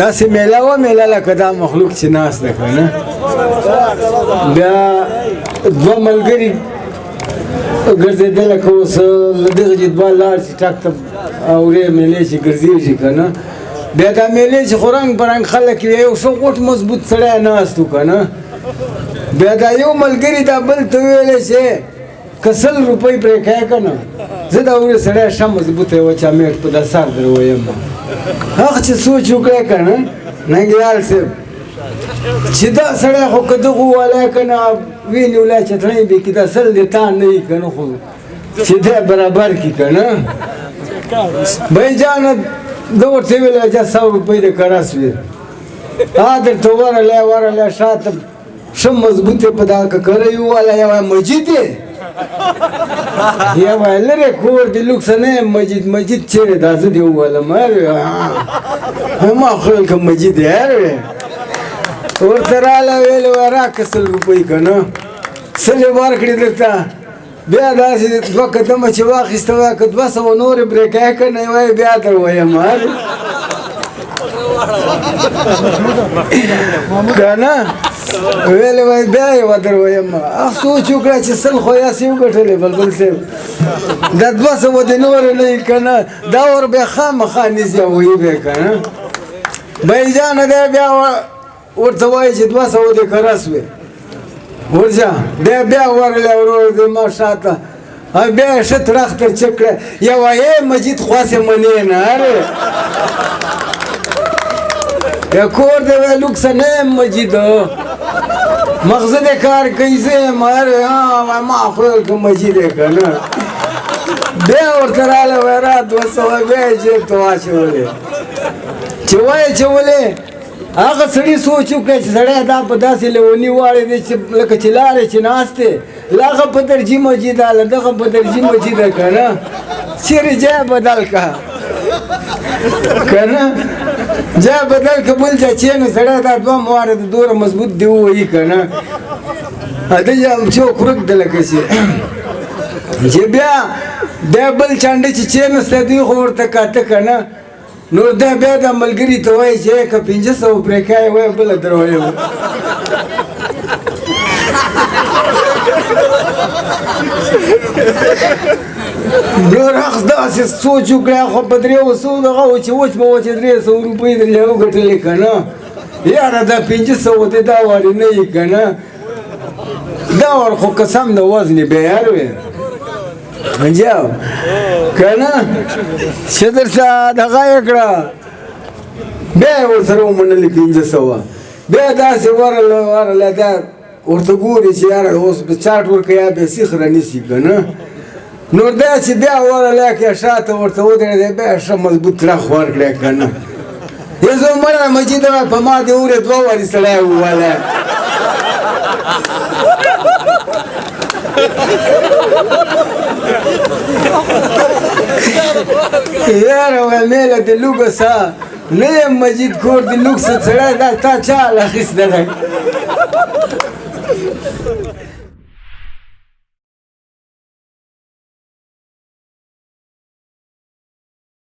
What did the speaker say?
داسې میله وه میله لکه دا مخلوق چې ناست ده که نه بیا دوه ملګري ګرځېدله که اوس له دغه چې دوه لاړ شي ټک ته اورې میلې چې ګرځېږي که نه بیا دا میلې چې خو رنګ په رنګ خلک وي یو ښه غوټ مضبوط سړی ناست و که نه بیا دا یو ملګري دا بل ته وویلی چې که 100 روپۍ پرې کوې که نه زه دا ورې سړی ښه مضبوطه یوه چامیټ په دا سر در ویم هغه چې سوچ وکړی که نه ننګیال صاحب چې دا سړی خو که دغه وولی که نه وینې ولی چتړۍ بې کي دا 100 دې تان نه وي که نه خو چې دی برابر کړي که نه بهي جانه ده ورته ویلی چې 100 روپۍ دې کره سوې درته ورغلی شاته ښه مضبوط یې په دا ککره یې وولی یو مجید یې یا وای لرې کور دې لوکس نه یم مجید چیرې دا زه دې وویلم ما خو ویل که مجید یې ورته راله ویلې وای راکړه 100 روپۍ که نه 100 یې ورکړې درته بیا داسې 2 قدمه چې واخیسته وایه که 200 نورې پرې کوې که نه وایي بیا در ویم که نه ویلې وای بیا یې ودر ویم سوچ وکړه چې 100 خو یاسې وګټلې بلبل صاحب دا 200 دې نورې نه وي که نه دا ور بیا خامخا نیسي او ویي بیا که نه بهي جانه دی بیا ورته وایي چې 200 دې کره سوې ورځه دی بیا ورغلی ورور دې ما شاته بیا یې ښه تړخ تر چک کړی یا وایې مجید خواسې منې نه ارې یا کور دې وای لوکسه نه یم مجید مغزه دې کار کوي زه یم ما خو ویل که مجید یې که نه بیا ورته راله وای را 200 بیا یې جیب ته واچولې چې وایې چولې هغه سړي سوچ وکړی چې سړی دا په داسې لیوني واړې دی چې لکه چې لارې چې ناست دی هغه په درجي مسجد هله دغه په درجي مسجد ده که نه چیرې ځای بدل که که نه ځای بدل که بل ځای چېنه سړی دا 2 مواره د دومره مضبوط دی ووهي که نه د چوک ورک ده لکه چې بیا دی بل چانډه چې چېنستی دوی خو ورته کاته که نه نو دا بیا دا ملګري ته وایي چې که 500 پرې کوې وایي بله در ویم نور هغه داسې سوچ وکړی خو په 300 دغه و چې وچ به وچې 300 روپۍ درې وګټلې که نه یاره دا 500 دې دا وارې نه وي که نه دا ور خو قسم د وزنې بیار وي جاو که نه چې درته دغه یې کړه بیا یې ورسره ومنلې 500 بیا داسې ورغله دا ورته ګوري چې یاره اوس به چاټ ورکوي یا بیا سیخ رانیسي که نه نور دا چې بیا ورغلی که شاته ورته ودرېدی بیا ښه مضبوط تړخ ورکړی که نه یې زه مړه مجید وای په ما دې ورې 2 وارې سړی وولی یاره وای میله د لوګسه نه یم مجید کور د لوګسه سړی دا تا چا اخیسته دی